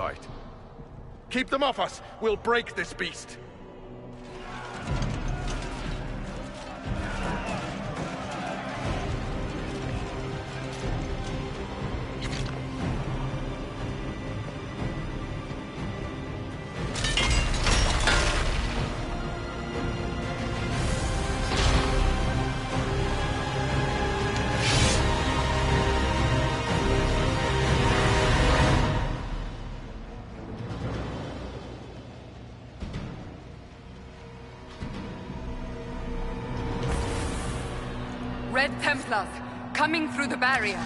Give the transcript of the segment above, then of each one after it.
right. Keep them off us! We'll break this beast! Red Templars, coming through the barrier.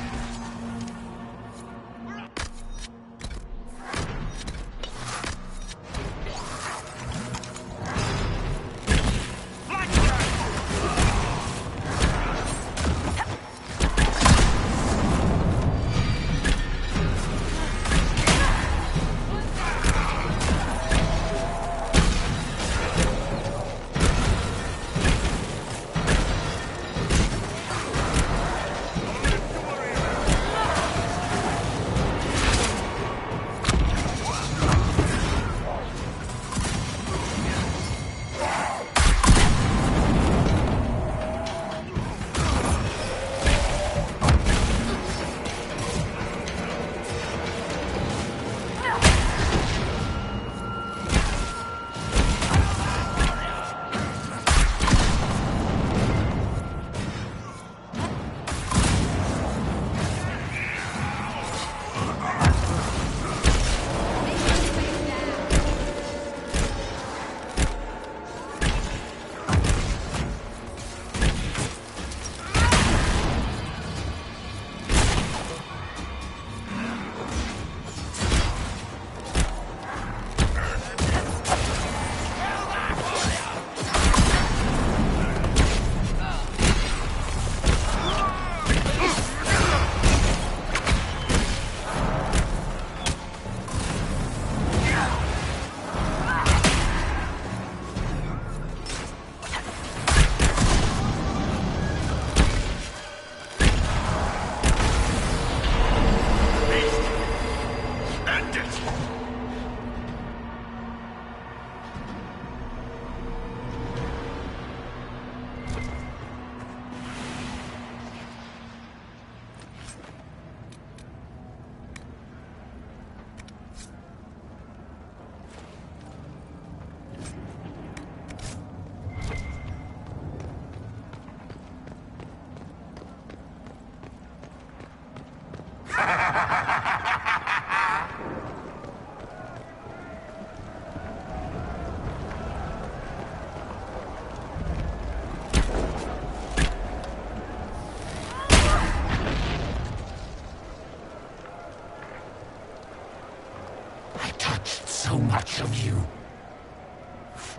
So much of you.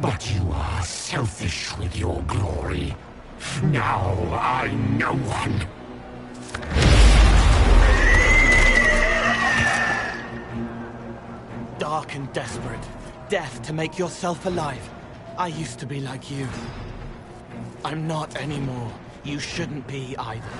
But you are selfish with your glory. Now I'm no one. Dark and desperate. Death to make yourself alive. I used to be like you. I'm not anymore. You shouldn't be either.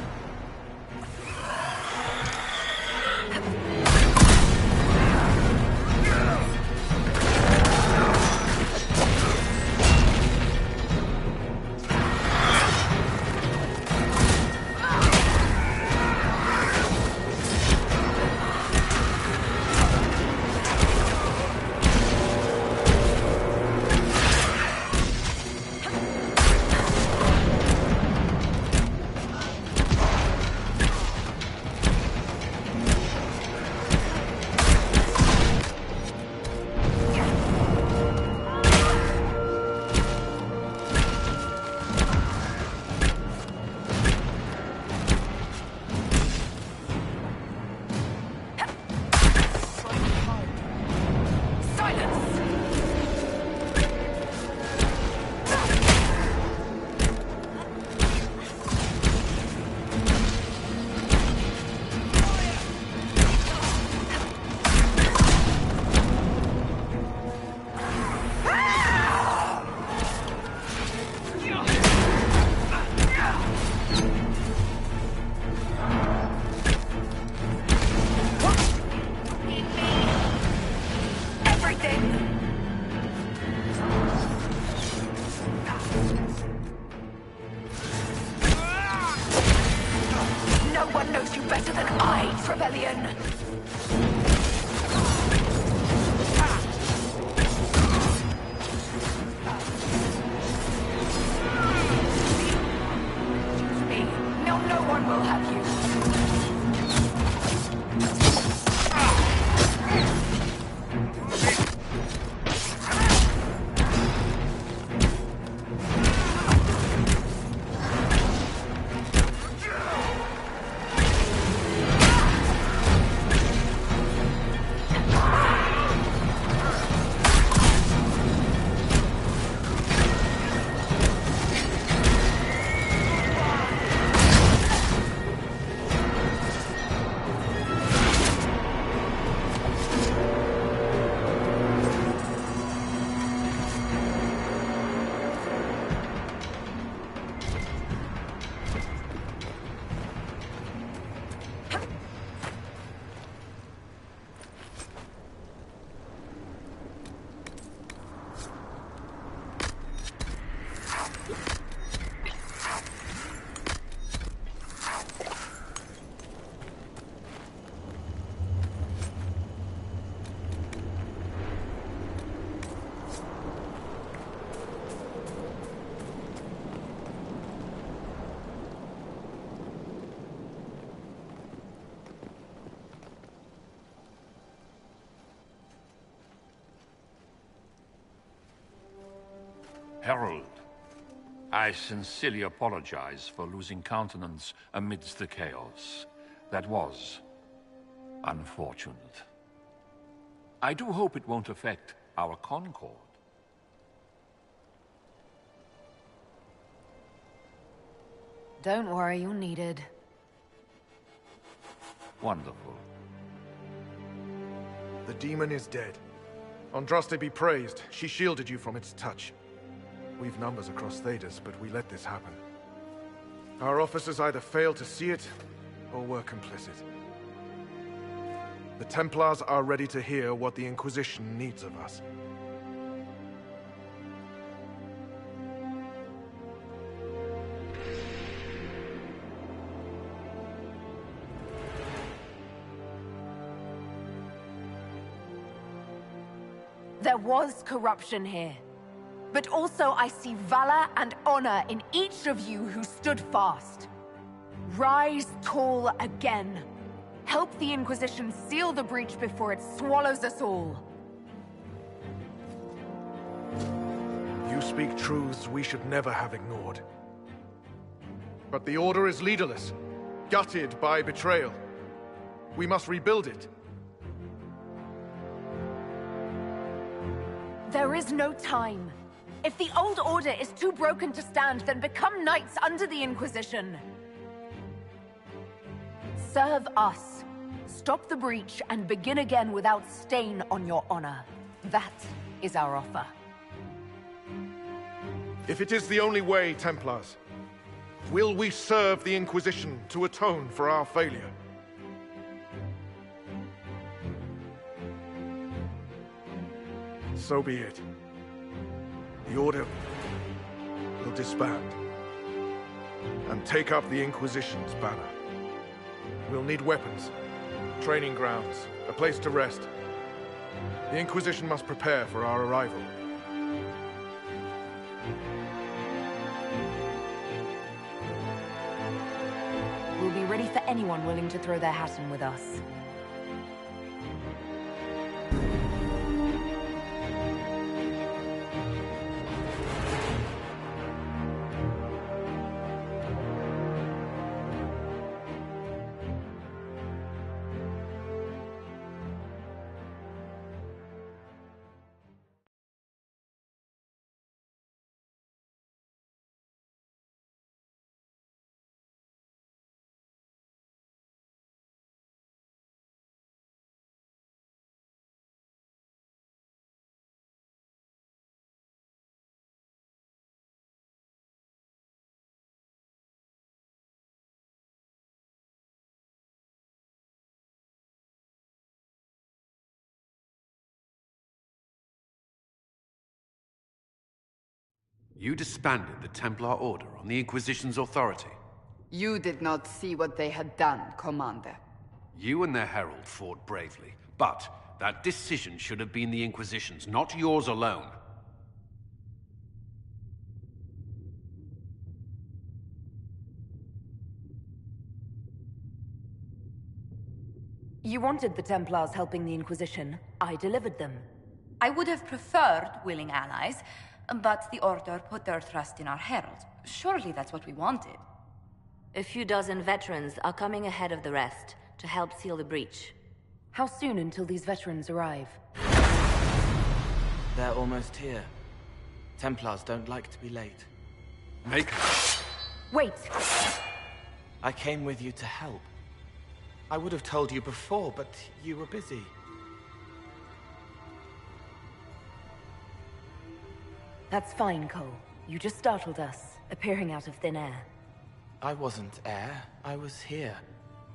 Herald, I sincerely apologize for losing countenance amidst the chaos. That was unfortunate. I do hope it won't affect our concord. Don't worry, you're needed. Wonderful. The demon is dead. Andraste be praised. She shielded you from its touch. We've numbers across Thedas, but we let this happen. Our officers either failed to see it, or were complicit. The Templars are ready to hear what the Inquisition needs of us. There was corruption here. But also I see valor and honor in each of you who stood fast. Rise tall again. Help the Inquisition seal the breach before it swallows us all. You speak truths we should never have ignored. But the Order is leaderless, gutted by betrayal. We must rebuild it. There is no time. If the old order is too broken to stand, then become knights under the Inquisition. Serve us. Stop the breach and begin again without stain on your honor. That is our offer. If it is the only way, Templars, will we serve the Inquisition to atone for our failure? So be it. The Order will disband and take up the Inquisition's banner. We'll need weapons, training grounds, a place to rest. The Inquisition must prepare for our arrival. We'll be ready for anyone willing to throw their hat in with us. You disbanded the Templar Order on the Inquisition's authority. You did not see what they had done, Commander. You and their herald fought bravely, but that decision should have been the Inquisition's, not yours alone. You wanted the Templars helping the Inquisition. I delivered them. I would have preferred willing allies, but the Order put their trust in our herald. Surely that's what we wanted. A few dozen veterans are coming ahead of the rest to help seal the breach. How soon until these veterans arrive? They're almost here. Templars don't like to be late. Make Wait! I came with you to help. I would have told you before, but you were busy. That's fine, Cole. You just startled us, appearing out of thin air. I wasn't air. I was here.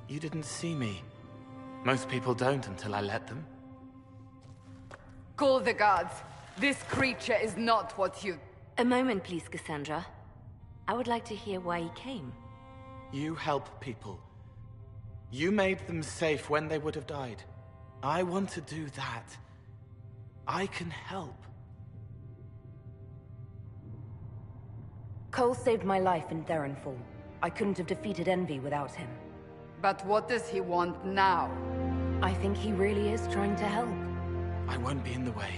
You didn't see me. Most people don't until I let them. Call the gods. This creature is not what you... A moment, please, Cassandra. I would like to hear why he came. You help people. You made them safe when they would have died. I want to do that. I can help. Cole saved my life in Theronfall. I couldn't have defeated Envy without him. But what does he want now? I think he really is trying to help. I won't be in the way.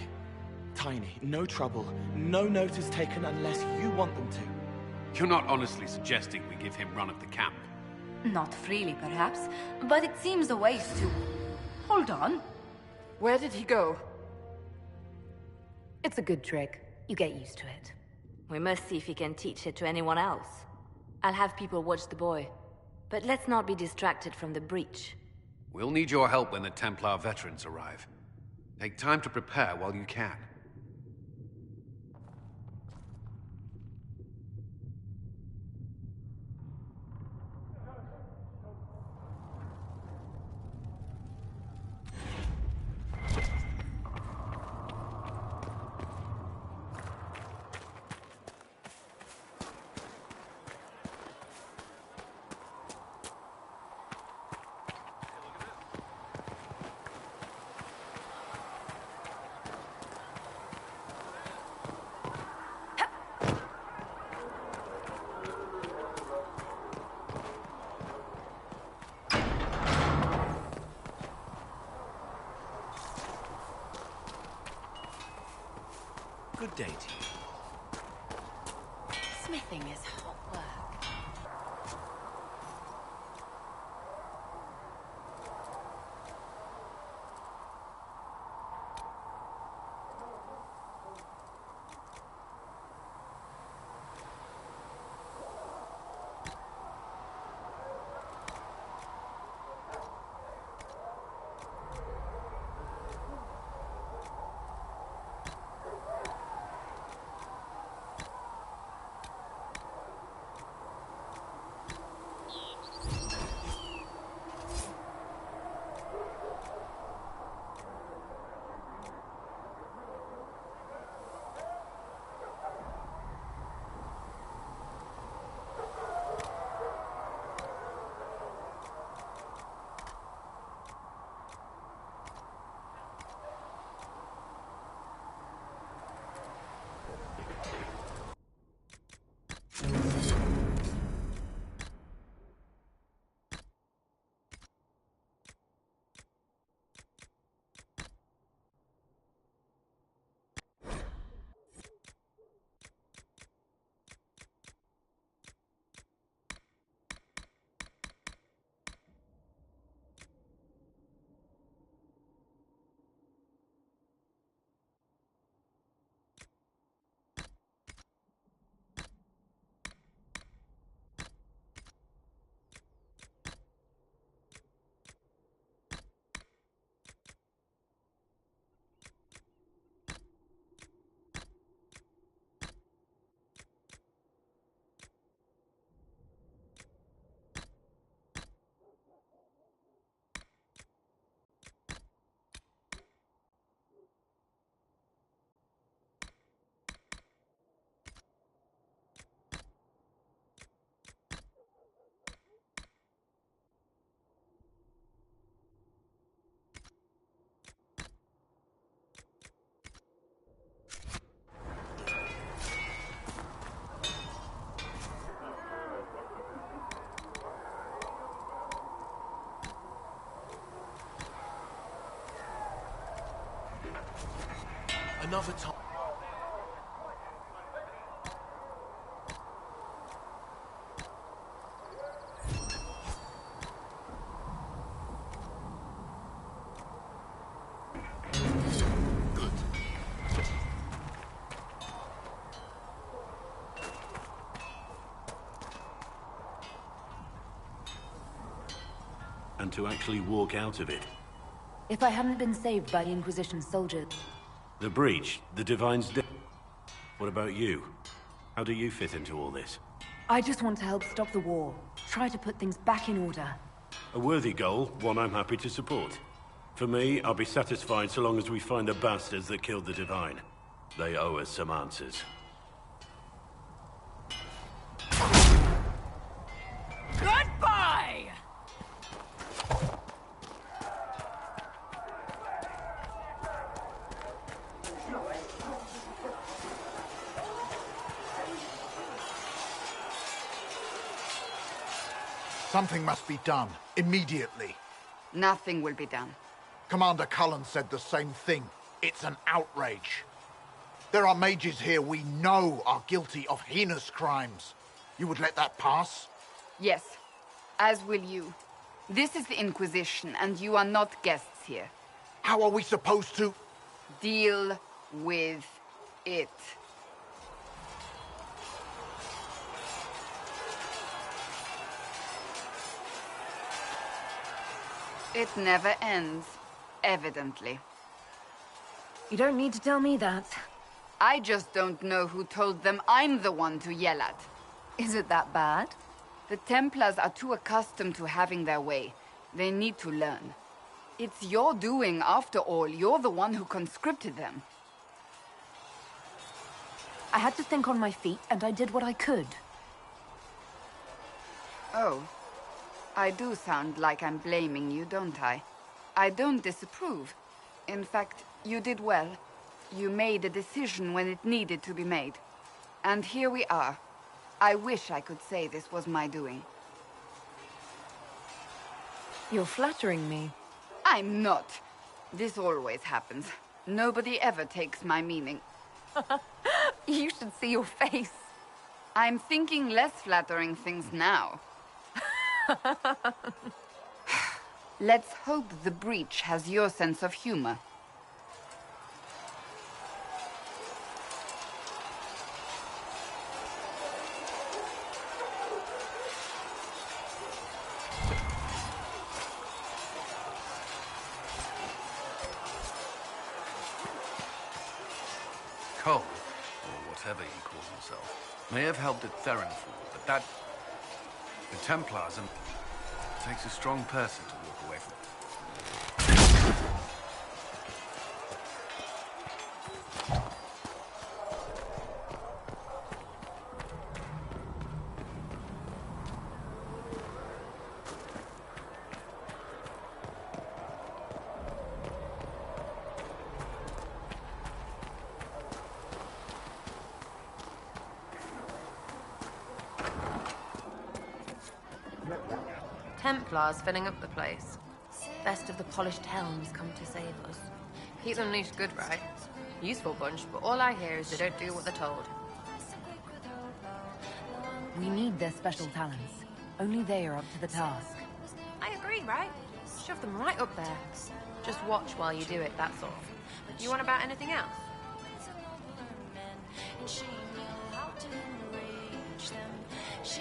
Tiny, no trouble. No notice taken unless you want them to. You're not honestly suggesting we give him run of the camp? Not freely, perhaps, but it seems a waste to... Hold on. Where did he go? It's a good trick. You get used to it. We must see if he can teach it to anyone else. I'll have people watch the boy. But let's not be distracted from the breach. We'll need your help when the Templar veterans arrive. Take time to prepare while you can. Good day to you. Smithing is hot work. Another time. And to actually walk out of it. If I hadn't been saved by the Inquisition soldiers... The breach, the Divine's death. What about you? How do you fit into all this? I just want to help stop the war. Try to put things back in order. A worthy goal, one I'm happy to support. For me, I'll be satisfied so long as we find the bastards that killed the Divine. They owe us some answers. Goodbye! Something must be done, immediately. Nothing will be done. Commander Cullen said the same thing. It's an outrage. There are mages here we know are guilty of heinous crimes. You would let that pass? Yes, as will you. This is the Inquisition, and you are not guests here. How are we supposed to... Deal with it. It never ends, evidently. You don't need to tell me that. I just don't know who told them I'm the one to yell at. Is it that bad? The Templars are too accustomed to having their way. They need to learn. It's your doing, after all. You're the one who conscripted them. I had to think on my feet, and I did what I could. Oh. I do sound like I'm blaming you, don't I? I don't disapprove. In fact, you did well. You made a decision when it needed to be made. And here we are. I wish I could say this was my doing. You're flattering me. I'm not. This always happens. Nobody ever takes my meaning. You should see your face. I'm thinking less flattering things now. Let's hope the breach has your sense of humor. Cole, or whatever he calls himself, may have helped at Therenfall, but that... The Templars, and it takes a strong person to walk away from it. Templars filling up the place. Best of the polished helms come to save us. Keep them leashed good, right? Useful bunch, but all I hear is they don't do what they're told. We need their special talents. Only they are up to the task. I agree, right? Shove them right up there. Just watch while you do it, that's all. You want about anything else?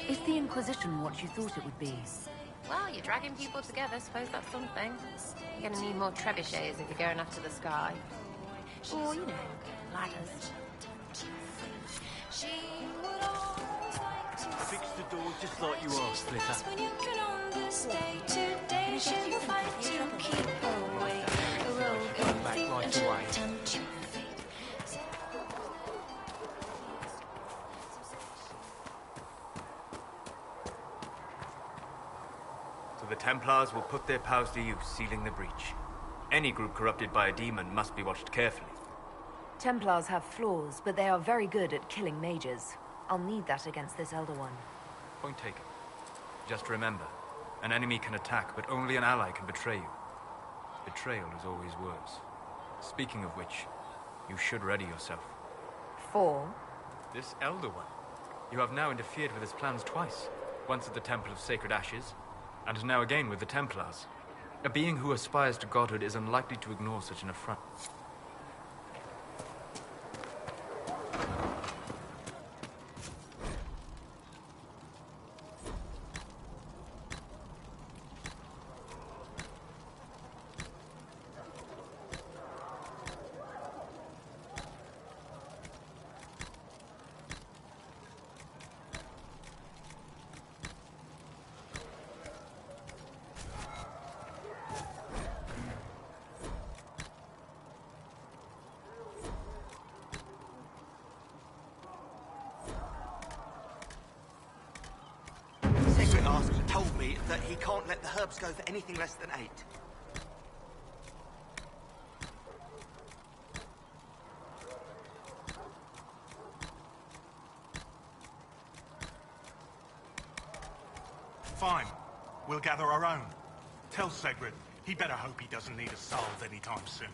Is the Inquisition what you thought it would be? Well, you're dragging people together, suppose that's something. You're gonna need more trebuchets if you're going after the sky. Or, you know, ladders. Fix the door just like you asked, Flitter. Come back right away. So the Templars will put their powers to use, sealing the breach. Any group corrupted by a demon must be watched carefully. Templars have flaws, but they are very good at killing mages. I'll need that against this Elder One. Point taken. Just remember, an enemy can attack, but only an ally can betray you. Betrayal is always worse. Speaking of which, you should ready yourself. For? This Elder One. You have now interfered with his plans twice. Once at the Temple of Sacred Ashes, and now again with the Templars. A being who aspires to godhood is unlikely to ignore such an affront. Told me that he can't let the herbs go for anything less than 8. Fine. We'll gather our own. Tell Segrid, he better hope he doesn't need a salve anytime soon.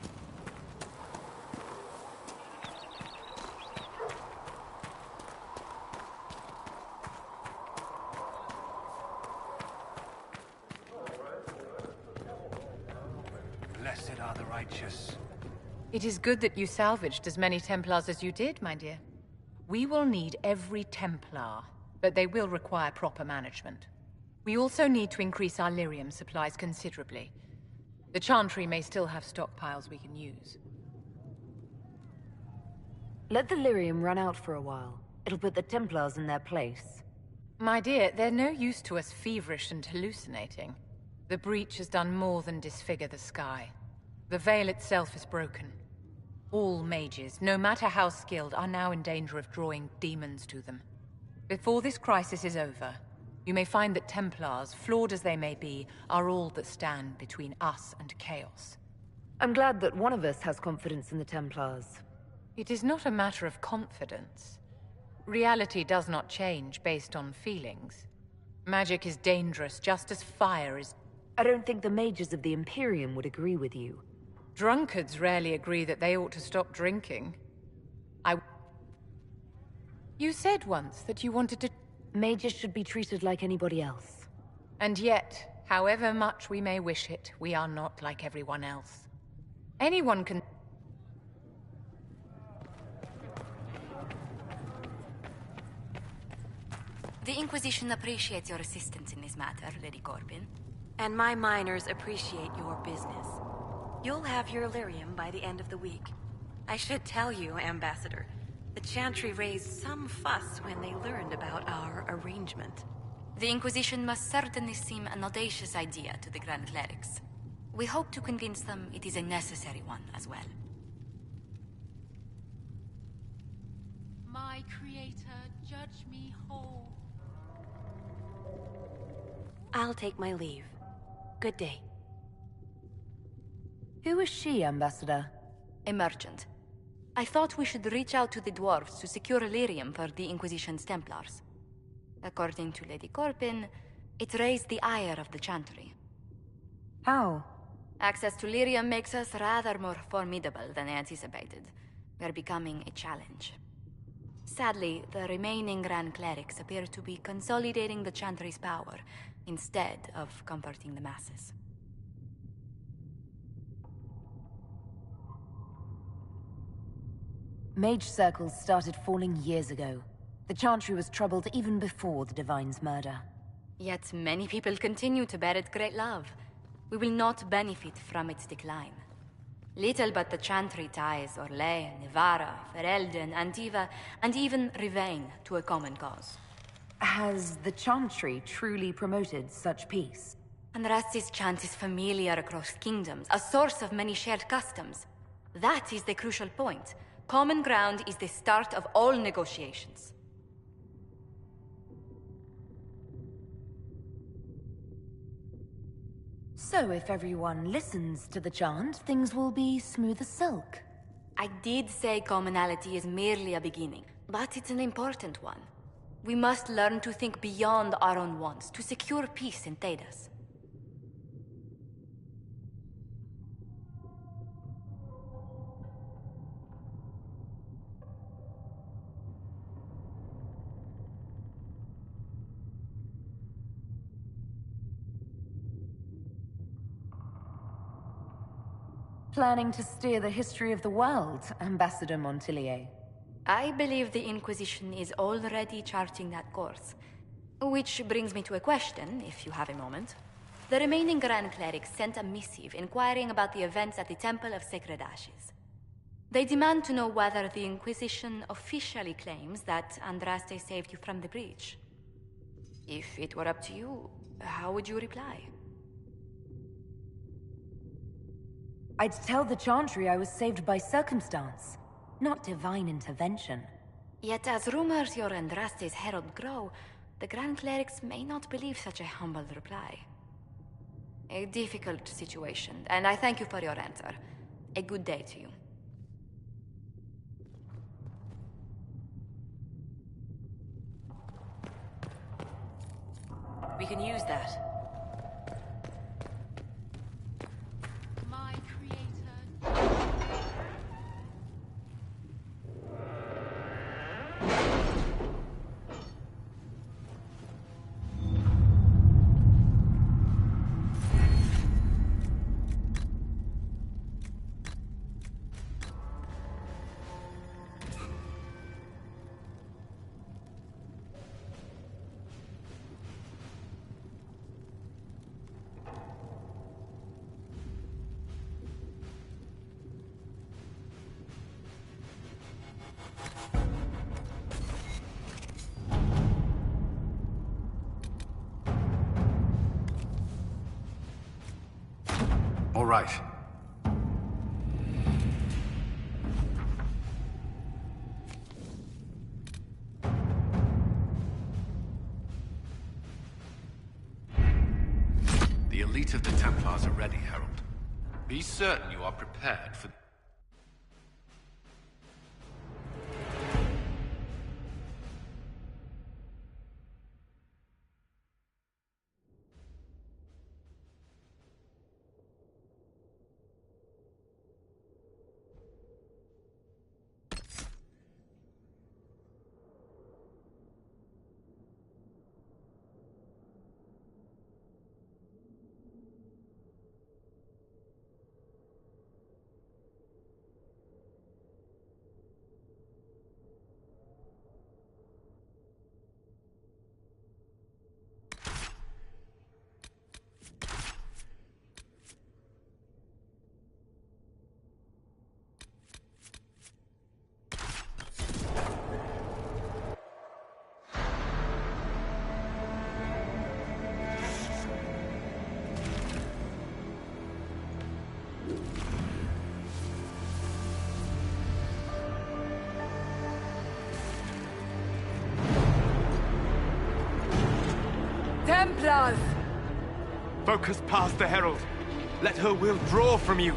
righteous. It is good that you salvaged as many Templars as you did, my dear. We will need every Templar, but they will require proper management. We also need to increase our lyrium supplies considerably. The Chantry may still have stockpiles we can use. Let the lyrium run out for a while. It'll put the Templars in their place. My dear, they're no use to us feverish and hallucinating. The breach has done more than disfigure the sky. The veil itself is broken. All mages, no matter how skilled, are now in danger of drawing demons to them. Before this crisis is over, you may find that Templars, flawed as they may be, are all that stand between us and chaos. I'm glad that one of us has confidence in the Templars. It is not a matter of confidence. Reality does not change based on feelings. Magic is dangerous, just as fire is. I don't think the mages of the Imperium would agree with you. Drunkards rarely agree that they ought to stop drinking. You said once that you wanted to... Mages should be treated like anybody else. And yet, however much we may wish it, we are not like everyone else. Anyone can... The Inquisition appreciates your assistance in this matter, Lady Corbin. And my miners appreciate your business. You'll have your lyrium by the end of the week. I should tell you, Ambassador, the Chantry raised some fuss when they learned about our arrangement. The Inquisition must certainly seem an audacious idea to the Grand Clerics. We hope to convince them it is a necessary one as well. My creator, judge me whole. I'll take my leave. Good day. Who is she, Ambassador? A merchant. I thought we should reach out to the dwarves to secure lyrium for the Inquisition's Templars. According to Lady Corbin, it raised the ire of the Chantry. How? Access to lyrium makes us rather more formidable than anticipated. We're becoming a challenge. Sadly, the remaining Grand Clerics appear to be consolidating the Chantry's power, instead of comforting the masses. Mage circles started falling years ago. The Chantry was troubled even before the Divine's murder. Yet many people continue to bear it great love. We will not benefit from its decline. Little but the Chantry ties Orlais, Nevarra, Ferelden, Antiva, and even Rivain to a common cause. Has the Chantry truly promoted such peace? Andraste's chant is familiar across kingdoms, a source of many shared customs. That is the crucial point. Common ground is the start of all negotiations. So if everyone listens to the chant, things will be smooth as silk. I did say commonality is merely a beginning, but it's an important one. We must learn to think beyond our own wants, to secure peace in Thedas. Planning to steer the history of the world, Ambassador Montillier? I believe the Inquisition is already charting that course. Which brings me to a question, if you have a moment. The remaining Grand Clerics sent a missive inquiring about the events at the Temple of Sacred Ashes. They demand to know whether the Inquisition officially claims that Andraste saved you from the breach. If it were up to you, how would you reply? I'd tell the Chantry I was saved by circumstance, not divine intervention. Yet as rumors your Andraste's herald grow, the Grand Clerics may not believe such a humble reply. A difficult situation, and I thank you for your answer. A good day to you. We can use that. right. The elite of the Templars are ready, Herald. Be certain you are prepared for... Templars! Focus past the Herald. Let her will draw from you.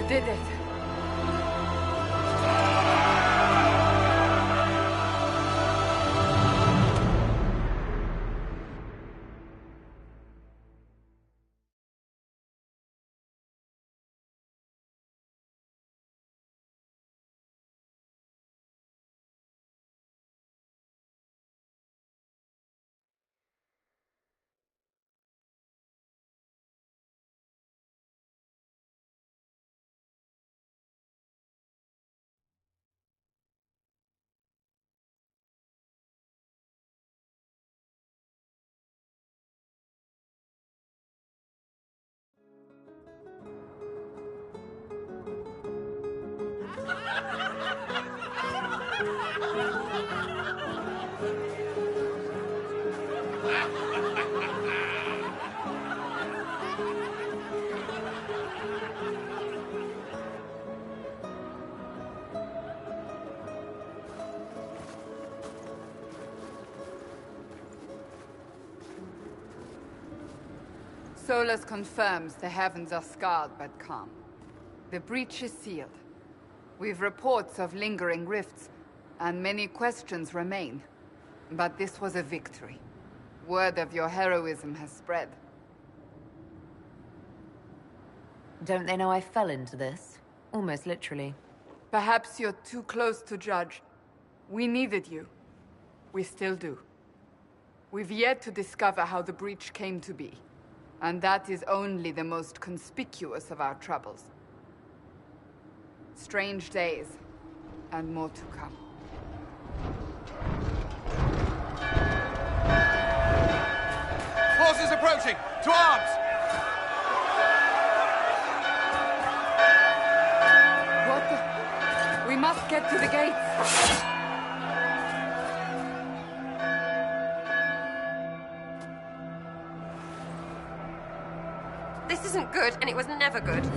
Did it. Solus confirms the heavens are scarred but calm. The breach is sealed. We've reports of lingering rifts, and many questions remain. But this was a victory. Word of your heroism has spread. Don't they know I fell into this? Almost literally. Perhaps you're too close to judge. We needed you. We still do. We've yet to discover how the breach came to be. And that is only the most conspicuous of our troubles. Strange days, and more to come. Forces approaching! To arms! What the... We must get to the gates! This isn't good, and it was never good.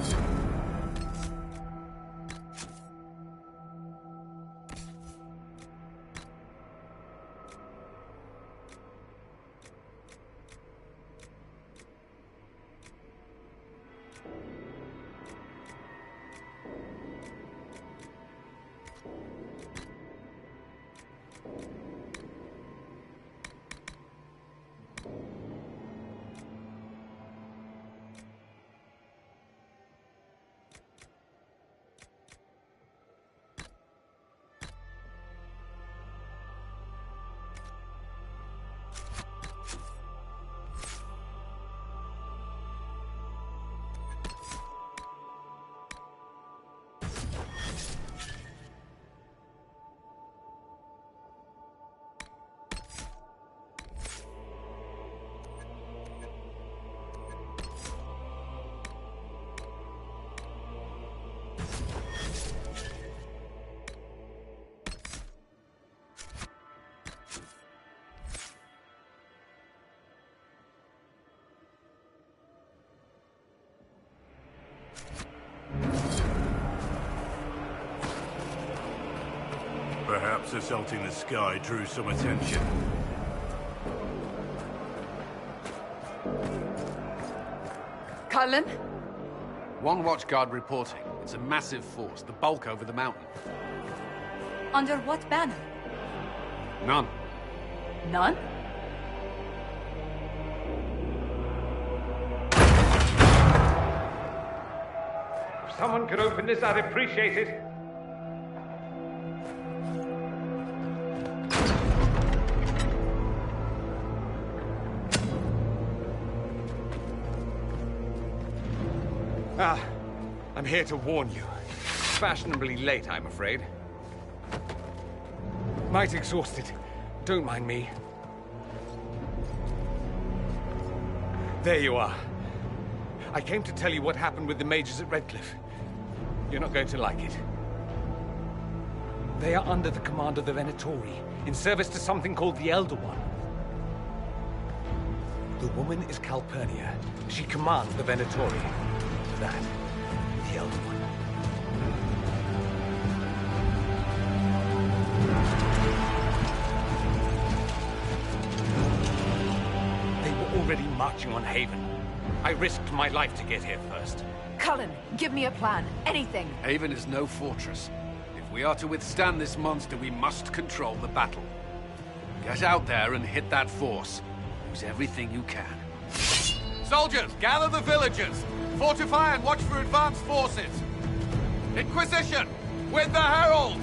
Perhaps assaulting the sky drew some attention. Cullen? One watchguard reporting. It's a massive force, the bulk over the mountain. Under what banner? None. None? If someone could open this, I'd appreciate it. I'm here to warn you. Fashionably late, I'm afraid. Might exhausted. Don't mind me. There you are. I came to tell you what happened with the mages at Redcliffe. You're not going to like it. They are under the command of the Venatori, in service to something called the Elder One. The woman is Calpurnia. She commands the Venatori. That, the Elder One. They were already marching on Haven. I risked my life to get here first. Cullen, give me a plan. Anything. Haven is no fortress. If we are to withstand this monster, we must control the battle. Get out there and hit that force. Use everything you can. Soldiers, gather the villagers! Fortify and watch for advanced forces! Inquisition! With the Herald!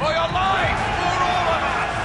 For your lives! For all of us!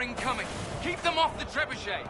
incoming! Keep them off the trebuchet!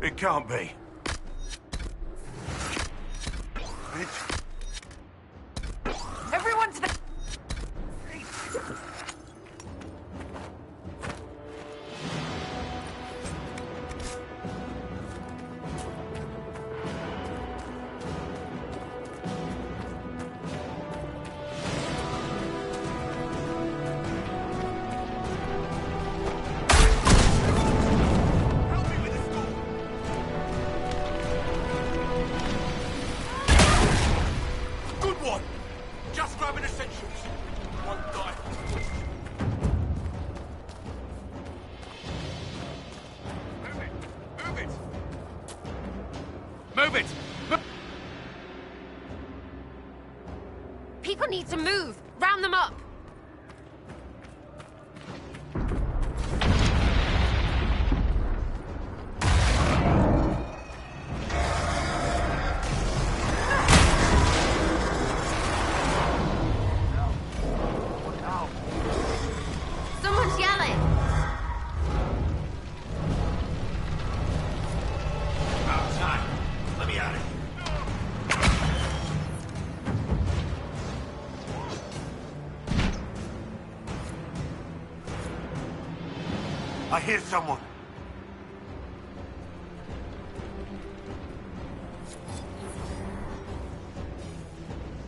It can't be. Everyone to the... Good one! Just grabbing essentials. One die. Move it! Move it! Move it! People need to move! Round them up! Someone's yelling! About time. Let me out of here. I hear someone.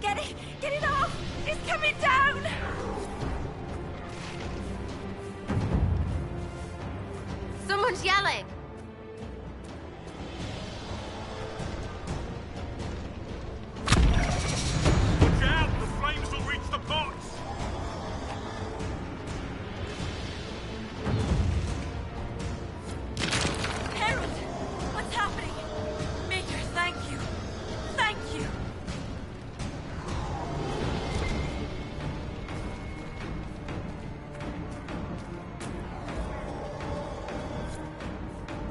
Get it! Get it off! It's coming down! Someone's yelling! Watch out! The flames will reach the pots! Harold! What's happening? Major, thank you. Thank you.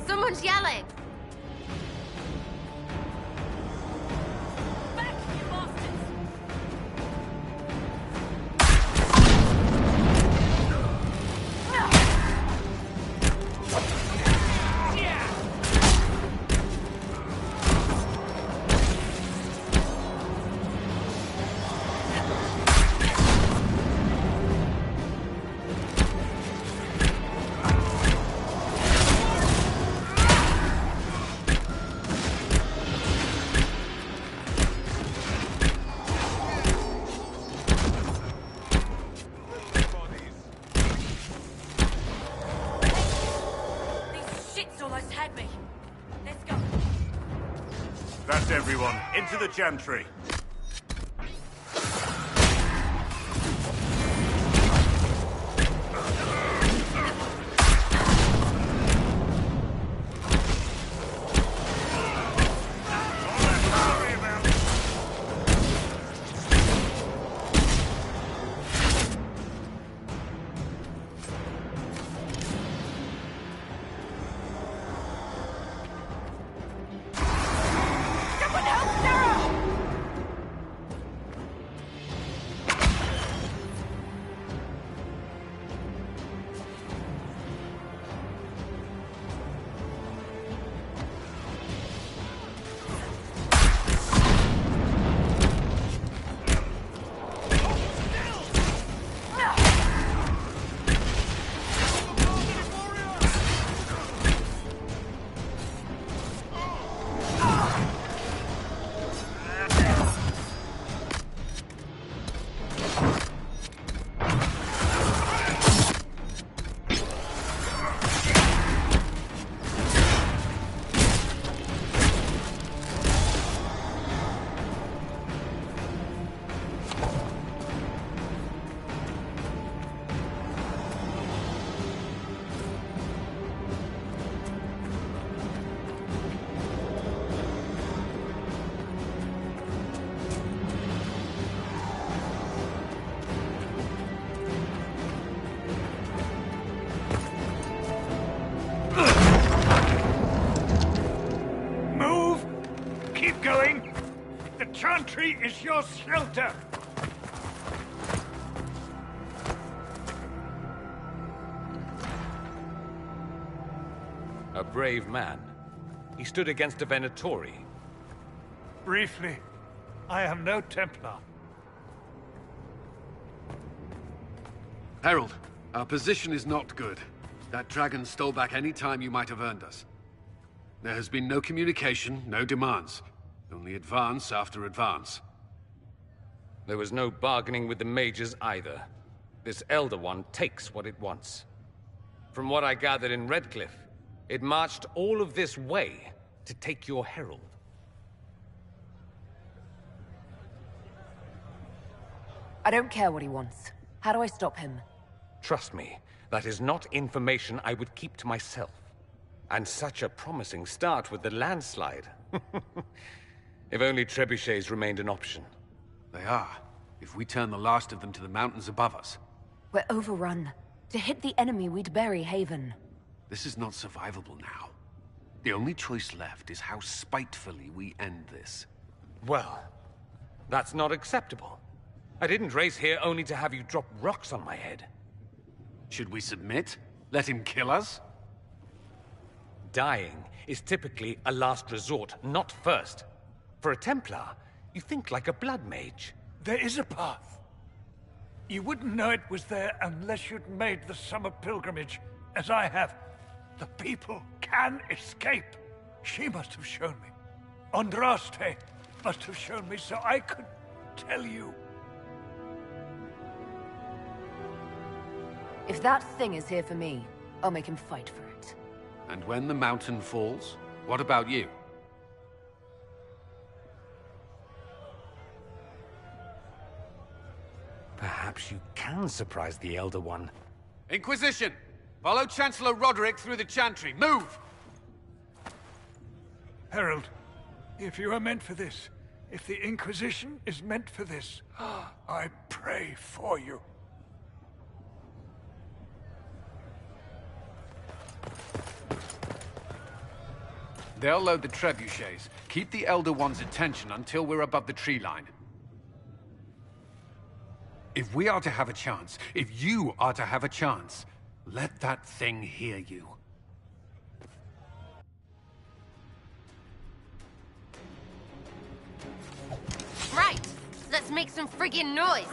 Someone's yelling! Back, you bastards! These shits almost had me. Let's go. That's everyone. Into the gentry. Keep going. The chantry is your shelter. A brave man. He stood against a Venatori. Briefly, I am no Templar. Herald, our position is not good. That dragon stole back any time you might have earned us. There has been no communication, no demands. Only advance after advance. There was no bargaining with the mages either. This Elder One takes what it wants. From what I gathered in Redcliffe, it marched all of this way to take your herald. I don't care what he wants. How do I stop him? Trust me, that is not information I would keep to myself. And such a promising start with the landslide. If only trebuchets remained an option. They are, if we turn the last of them to the mountains above us. We're overrun. To hit the enemy, we'd bury Haven. This is not survivable now. The only choice left is how spitefully we end this. Well, that's not acceptable. I didn't race here only to have you drop rocks on my head. Should we submit? Let him kill us? Dying is typically a last resort, not first. For a Templar, you think like a blood mage. There is a path. You wouldn't know it was there unless you'd made the summer pilgrimage, as I have. The people can escape. She must have shown me. Andraste must have shown me so I could tell you. If that thing is here for me, I'll make him fight for it. And when the mountain falls, what about you? Perhaps you can surprise the Elder One. Inquisition! Follow Chancellor Roderick through the Chantry. Move! Herald, if you are meant for this, if the Inquisition is meant for this, I pray for you. They'll load the trebuchets. Keep the Elder One's attention until we're above the tree line. If we are to have a chance, if you are to have a chance, let that thing hear you. Right, let's make some friggin' noise.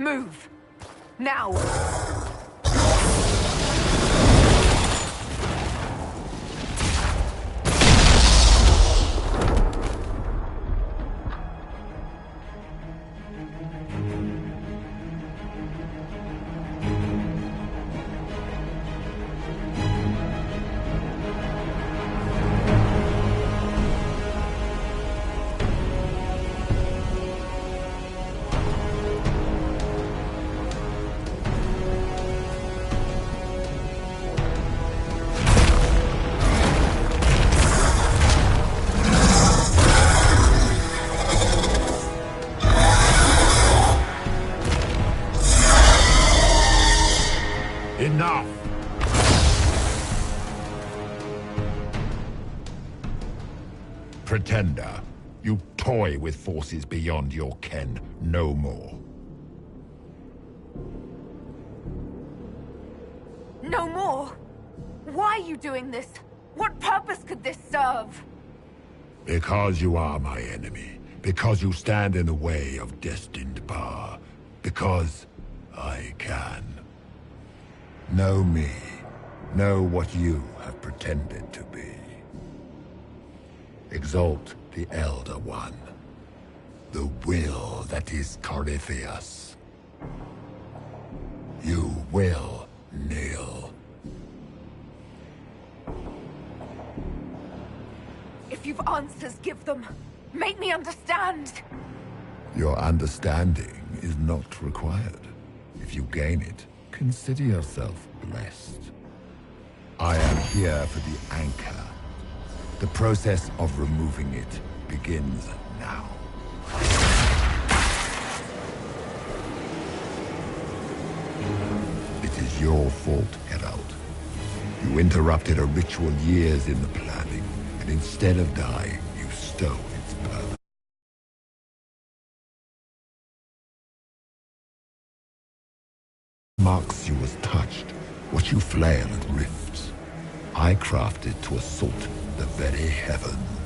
Move. Now. Enough! Pretender, you toy with forces beyond your ken no more. No more? Why are you doing this? What purpose could this serve? Because you are my enemy. Because you stand in the way of destined power. Because I can. Know me. Know what you have pretended to be. Exalt the Elder One. The will that is Corypheus. You will kneel. If you've answers, give them. Make me understand. Your understanding is not required. If you gain it, consider yourself blessed. I am here for the anchor. The process of removing it begins now. It is your fault, Herald. You interrupted a ritual years in the planning, and instead of dying, you stole its purpose. Marks you as touched, what you flail at rifts. I crafted to assault the very heavens.